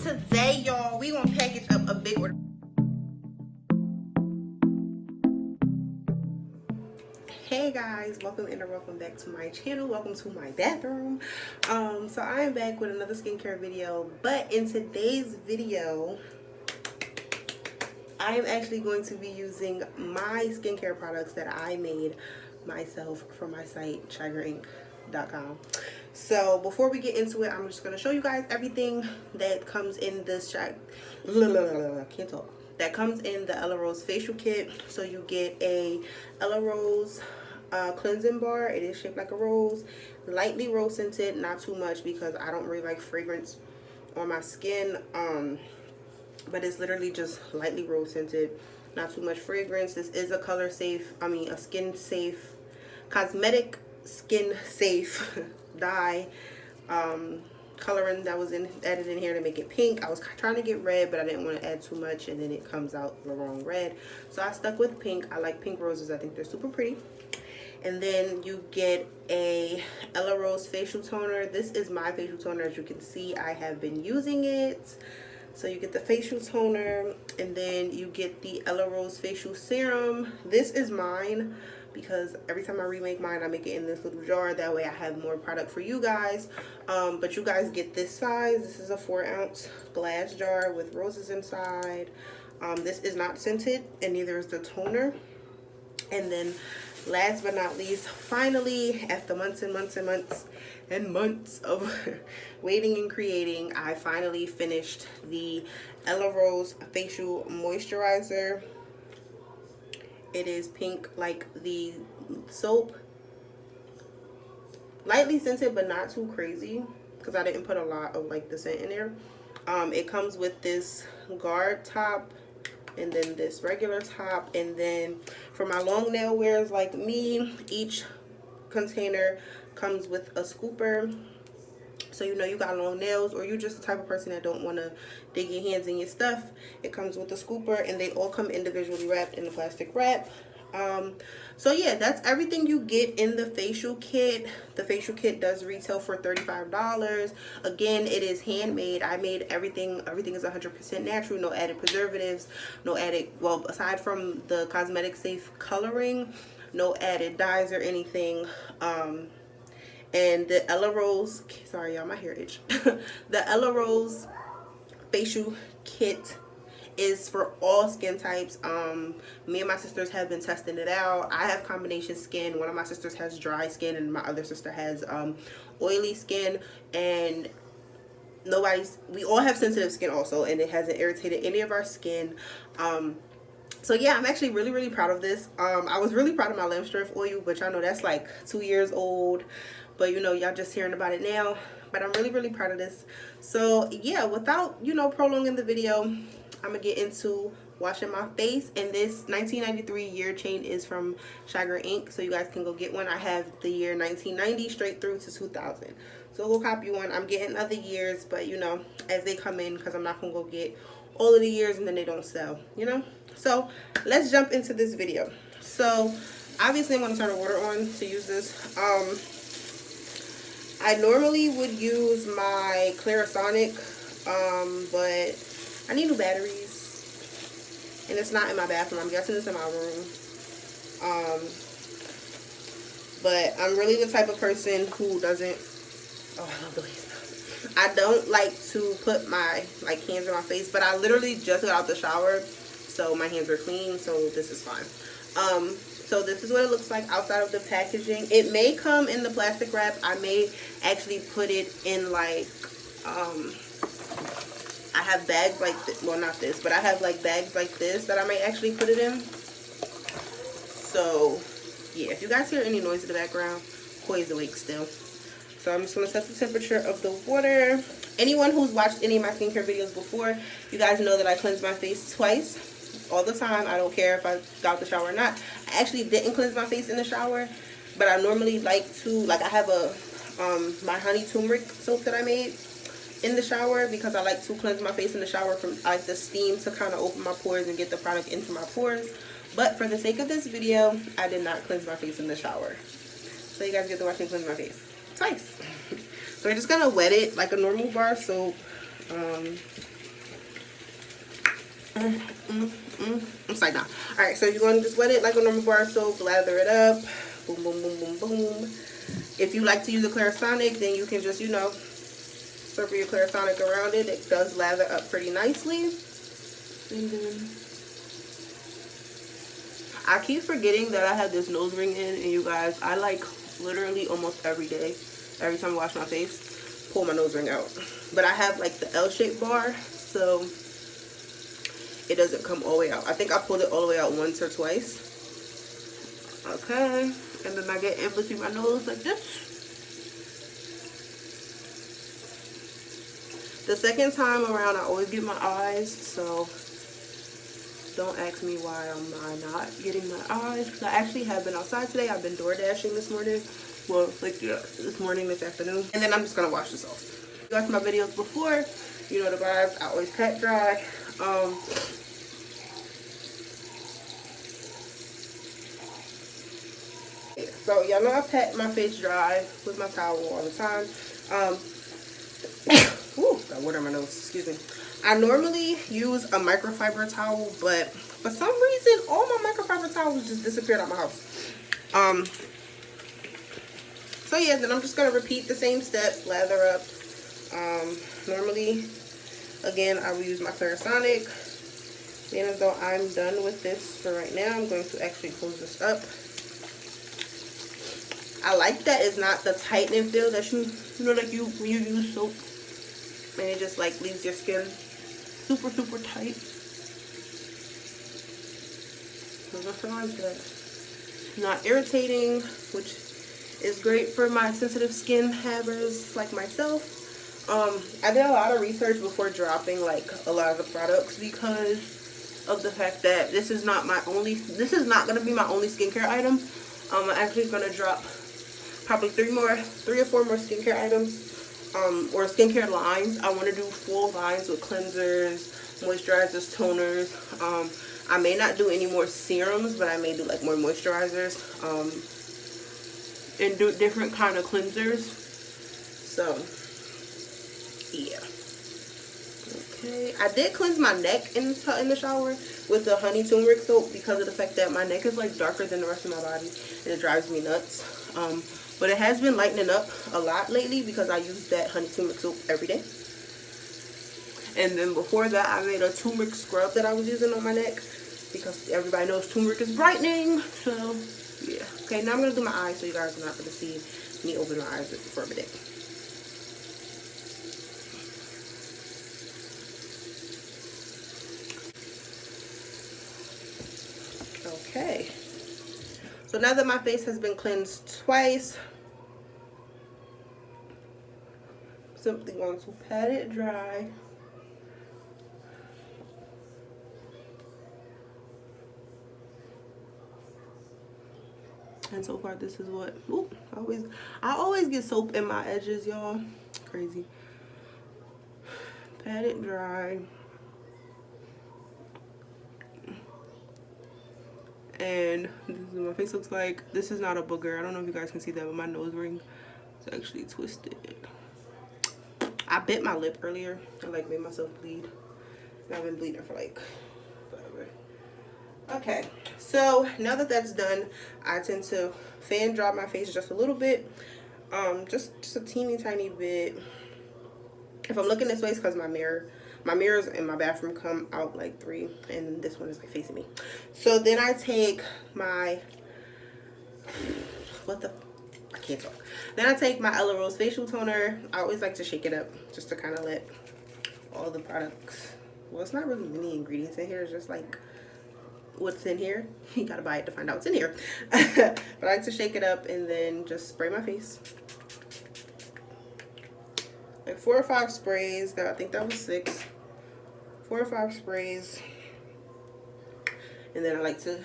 Today, y'all, we gonna package up a big order. Hey guys, welcome in or welcome back to my channel. Welcome to my bathroom. So I am back with another skincare video, but in today's video I am actually going to be using my skincare products that I made myself from my site ChagrinInc.com. So before we get into it, I'm just going to show you guys everything that comes in this that comes in the Ella Rose facial kit. So you get a Ella Rose cleansing bar. It is shaped like a rose, lightly rose scented, not too much because I don't really like fragrance on my skin. But it's literally just lightly rose scented, not too much fragrance. This is a color safe, a skin safe, cosmetic skin safe dye coloring that was added in here to make it pink. I was trying to get red, but I didn't want to add too much and then it comes out the wrong red, so I stuck with pink. I like pink roses. I think they're super pretty. And then you get a Ella Rose facial toner. This is my facial toner. As you can see, I have been using it. So you get the facial toner, and then you get the Ella Rose facial serum. This is mine because every time I remake mine, I make it in this little jar. That way I have more product for you guys. But you guys get this size. This is a 4-ounce glass jar with roses inside. This is not scented, and neither is the toner. And then last but not least, finally, after months and months and months and months of waiting and creating, I finally finished the Ella Rose facial moisturizer. It is pink like the soap, lightly scented but not too crazy because I didn't put a lot of like the scent in there. It comes with this guard top and then this regular top, and then for my long nail wearers like me, each container comes with a scooper. So you know you got long nails, or you're just the type of person that don't want to dig your hands in your stuff, it comes with a scooper, and they all come individually wrapped in a plastic wrap. So yeah, that's everything you get in the facial kit. The facial kit does retail for $35. Again, it is handmade. I made everything is 100% natural, no added preservatives, no added, well, aside from the cosmetic safe coloring, no added dyes or anything. And the Ella Rose, sorry y'all, my hair itch. The Ella Rose facial kit is for all skin types. Me and my sisters have been testing it out. I have combination skin. One of my sisters has dry skin and my other sister has oily skin, and we all have sensitive skin also, and it hasn't irritated any of our skin. So yeah, I'm actually really proud of this. I was really proud of my lamp strength oil, but y'all know that's like 2 years old, but you know, y'all just hearing about it now. But I'm really proud of this. So yeah, without prolonging the video, I'm gonna get into washing my face. And this 1993 year chain is from Chagrin Inc, so you guys can go get one. I have the year 1990 straight through to 2000, so go copy one. I'm getting other years, but you know, as they come in, because I'm not gonna go get all of the years and then they don't sell, you know. So let's jump into this video. So obviously I'm going to turn the water on to use this. I normally would use my Clarisonic, but I need new batteries, and it's not in my bathroom. I'm guessing it's in my room. But I'm really the type of person who doesn't, oh, I love the way it smells. I don't like to put my hands in my face, but I literally just got out the shower, so my hands are clean, so this is fine. So this is what it looks like outside of the packaging. It may come in the plastic wrap. I may actually put it in like, I have bags like this, well not this, but I have like bags like this that I might actually put it in. So yeah, if you guys hear any noise in the background, Koi's awake still. So I'm just going to set the temperature of the water. Anyone who's watched any of my skincare videos before, you guys know that I cleanse my face twice all the time. I don't care if I got out the shower or not. I actually didn't cleanse my face in the shower, but I normally like to, I have a my honey turmeric soap that I made in the shower because I like to cleanse my face in the shower from the steam to kind of open my pores and get the product into my pores. But for the sake of this video, I did not cleanse my face in the shower. So you guys get to watch me cleanse my face twice. So we're just gonna wet it like a normal bar soap Upside down. Alright, so you're going to just wet it like a normal bar soap, lather it up. Boom, boom, boom, boom, boom. If you like to use a Clarisonic, then you can just, you know, circle your Clarisonic around it. It does lather up pretty nicely. And then I keep forgetting that I have this nose ring in, and you guys, I like literally almost every day, every time I wash my face, pull my nose ring out. But I have like the L-shaped bar, so it doesn't come all the way out. I think I pulled it all the way out once or twice. Okay, and then I get in between my nose like this. The second time around, I always get my eyes, so don't ask me why am I not getting my eyes. I actually have been outside today. I've been door dashing this morning. Well, like this morning, this afternoon. And then I'm just gonna wash this off. If you watched my videos before, you know the vibes. I always pat dry. So y'all know I pat my face dry with my towel all the time. Ooh, got water in my nose, excuse me. I normally use a microfiber towel, but for some reason, all my microfiber towels just disappeared out my house. So yeah, then I'm just gonna repeat the same step, lather up. Normally, again, I will use my Clarisonic. Then as though I'm done with this for right now, I'm going to actually close this up. I like that it's not the tightening feel that you know, like when you use soap, and it just like leaves your skin super tight. So nothing like that. Not irritating, which is great for my sensitive skin havers like myself. I did a lot of research before dropping like a lot of the products because of the fact that this is not going to be my only skincare item. I'm actually going to drop probably 3 or 4 more skincare items, or skincare lines. I want to do full lines with cleansers, moisturizers, toners. I may not do any more serums, but I may do like more moisturizers, and do different kind of cleansers. So yeah. Okay, I did cleanse my neck in the shower with the honey turmeric soap because of the fact that my neck is like darker than the rest of my body, and it drives me nuts. But it has been lightening up a lot lately because I use that honey turmeric soap every day. And then before that, I made a turmeric scrub that I was using on my neck because everybody knows turmeric is brightening. So yeah. Okay, now I'm gonna do my eyes so you guys are not gonna see me open my eyes for a minute. Okay. So now that my face has been cleansed twice, I'm simply going to pat it dry. And so far, this is what. Ooh, I always get soap in my edges, y'all. Crazy. Pat it dry. And this is what my face looks like. This is not a booger. I don't know if you guys can see that, but my nose ring is actually twisted. I bit my lip earlier. I like made myself bleed. And I've been bleeding for like forever. Okay, so now that that's done, I tend to fan dry my face just a little bit. Just a teeny tiny bit. If I'm looking this way, it's because my mirrors in my bathroom come out like 3, and this one is like facing me. So then I take my, I can't talk. Then I take my Ella Rose facial toner. I always like to shake it up just to kind of let all the products, well, it's not really many ingredients in here. It's just like what's in here. You gotta buy it to find out what's in here. But I like to shake it up and then just spray my face. Like 4 or 5 sprays. I think that was 6. 4 or 5 sprays. And then I like to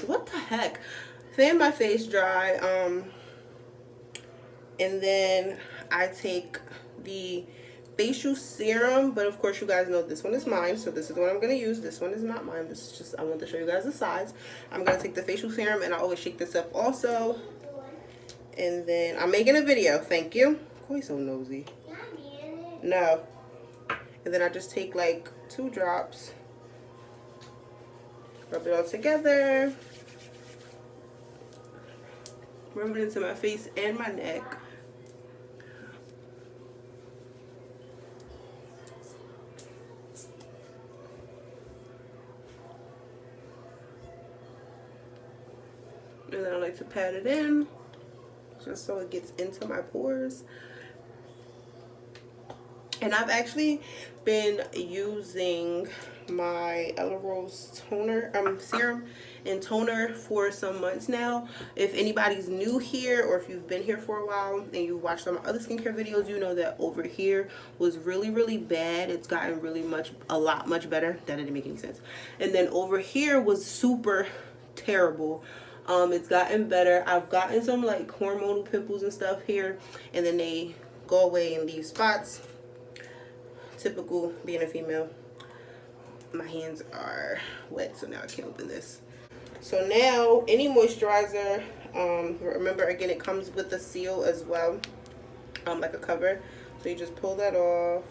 what the heck, fan my face dry. And then I take the facial serum, but of course you guys know this one is mine, so this is what I'm going to use. This one is not mine. This is just, I want to show you guys the size. I'm going to take the facial serum, and I always shake this up also. And then I'm making a video. Thank you. Koi so nosy. No. And then I just take like 2 drops, rub it all together, rub it into my face and my neck. And then I like to pat it in just so it gets into my pores. And I've actually been using my Ella Rose toner, serum and toner for some months now. If anybody's new here or if you've been here for a while and you watched some other skincare videos, you know that over here was really bad. It's gotten really a lot much better. That didn't make any sense. And then over here was super terrible. It's gotten better. I've gotten some like hormonal pimples and stuff here, and then they go away and leave spots. Typical being a female. My hands are wet, so now I can't open this. So now any moisturizer, remember again it comes with a seal as well, like a cover. So you just pull that off.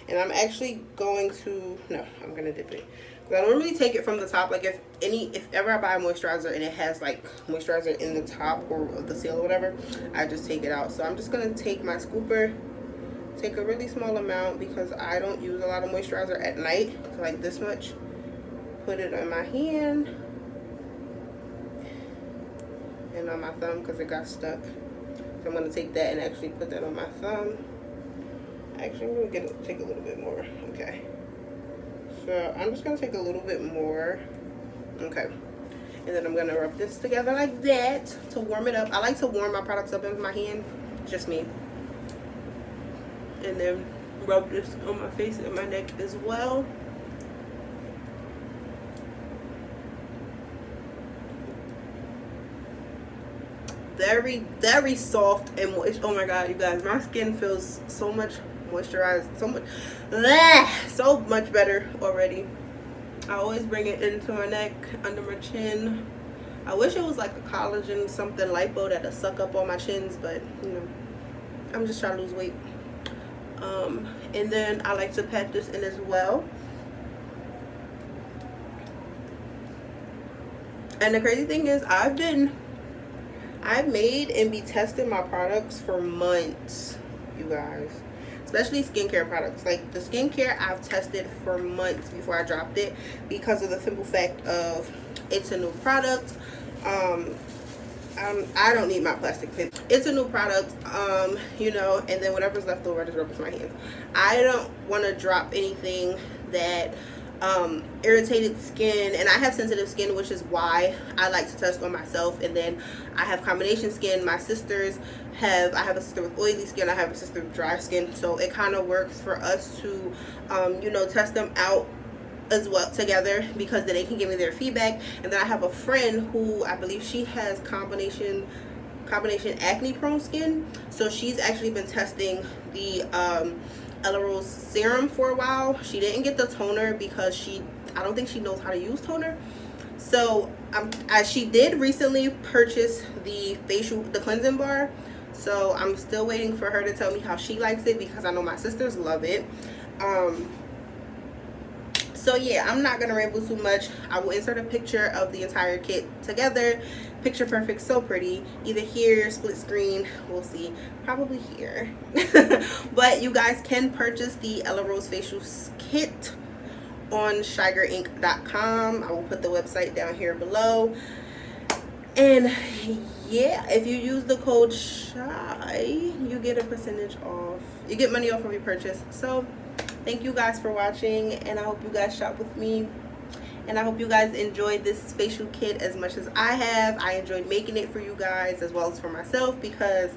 And I'm actually going to, no, I'm gonna dip it. I don't really take it from the top. Like if ever I buy a moisturizer and it has like moisturizer in the top or the seal or whatever, I just take it out. So I'm just gonna take my scooper, take a really small amount because I don't use a lot of moisturizer at night, so like this much. Put it on my hand and on my thumb because it got stuck. So I'm gonna take that and actually put that on my thumb. Actually, I'm gonna take a little bit more. Okay. So I'm just gonna take a little bit more. Okay. And then I'm gonna rub this together like that to warm it up. I like to warm my products up in my hand. Just me. And then rub this on my face and my neck as well. Very soft and moist. Oh my god, you guys, my skin feels so much moisturized, so much better already. I always bring it into my neck, under my chin. I wish it was like a collagen something lipo that'll suck up all my chins, but you know, I'm just trying to lose weight. And then I like to pat this in as well. And the crazy thing is I've made and be testing my products for months, you guys. Especially skincare products. Like the skincare I've tested for months before I dropped it because of the simple fact of it's a new product. I don't need my plastic paper. It's a new product, you know, and then whatever's left over I just rub it to my hands. I don't want to drop anything that irritated skin, and I have sensitive skin, which is why I like to test on myself. And then I have combination skin. My sisters have, I have a sister with oily skin, I have a sister with dry skin, so it kind of works for us to you know, test them out as well together, because then they can give me their feedback. And then I have a friend who I believe she has combination acne prone skin, so she's actually been testing the Ella Rose serum for a while. She didn't get the toner because I don't think she knows how to use toner. So she did recently purchase the cleansing bar, so I'm still waiting for her to tell me how she likes it, because I know my sisters love it. So yeah, I'm not gonna ramble too much. I will insert a picture of the entire kit together. Picture perfect, so pretty. Either here, split screen, we'll see. Probably here. But you guys can purchase the Ella Rose facial kit on shygirlinc.com. I will put the website down here below. And yeah, if you use the code SHY, you get a percentage off. You get money off of your purchase. So thank you guys for watching, and I hope you guys shop with me, and I hope you guys enjoyed this facial kit as much as I have. I enjoyed making it for you guys as well as for myself, because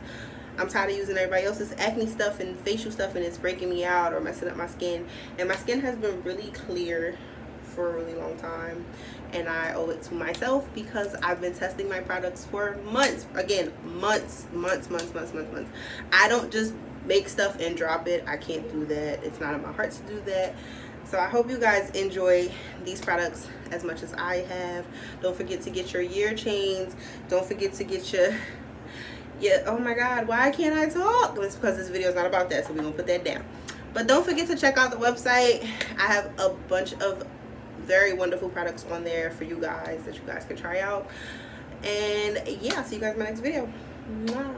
I'm tired of using everybody else's acne stuff and facial stuff, and it's breaking me out or messing up my skin. And my skin has been really clear for a really long time, and I owe it to myself because I've been testing my products for months. Again, months. I don't just make stuff and drop it. I can't do that. It's not in my heart to do that. So I hope you guys enjoy these products as much as I have. Don't forget to get your year chains. Don't forget to get Yeah, oh my god, why can't I talk? It's because this video is not about that, so we're gonna put that down. But don't forget to check out the website. I have a bunch of very wonderful products on there for you guys that you guys can try out. And yeah, see you guys in my next video. Mwah.